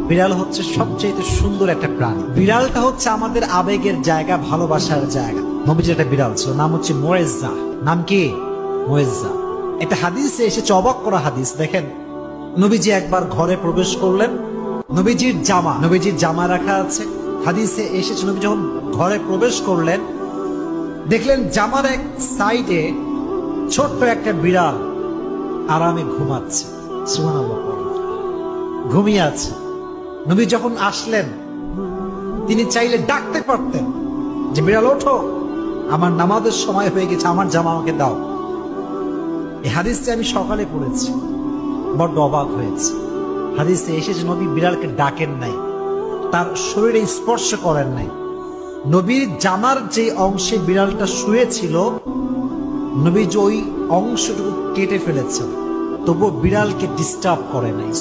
বিড়াল হচ্ছে সবচেয়ে সুন্দর একটা প্রাণী। বিড়ালটা হচ্ছে আমাদের আবেগের জায়গা, ভালোবাসার জায়গা। নবীজির একটা বিড়াল ছিল, নাম হচ্ছে মুয়েজ্জা। নাম কি? মুয়েজ্জা। একটা হাদিসে এসেছে, অবাক করা হাদিস। দেখেন, নবীজি একবার ঘরে প্রবেশ করলেন, নবীজির জামা রাখা আছে। হাদিসে এসেছে, নবী যখন ঘরে প্রবেশ করলেন, দেখলেন জামার এক সাইডে ছোট্ট একটা বিড়াল আরামে ঘুমাচ্ছে। সুবহানাল্লাহ, ঘুমিয়ে আছে। নবী যখন আসলেন, তিনি চাইলে ডাকতে পারতেন যে বিড়াল ওঠো, আমার নামাজের সময় হয়ে গেছে, আমার জামা আমাকে দাও। এই হাদিসটি আমি সকালে পড়েছি, বড্ড অবাক হয়েছে। হাদিসে এসেছে নবী বিড়ালকে ডাকেন নাই, তার শরীরে স্পর্শ করেন নাই। নবীর জামার যে অংশে বিড়ালটা শুয়েছিল, নবী যে ওই অংশটুকু কেটে ফেলেছেন, তবুও বিড়ালকে ডিস্টার্ব করে নাই।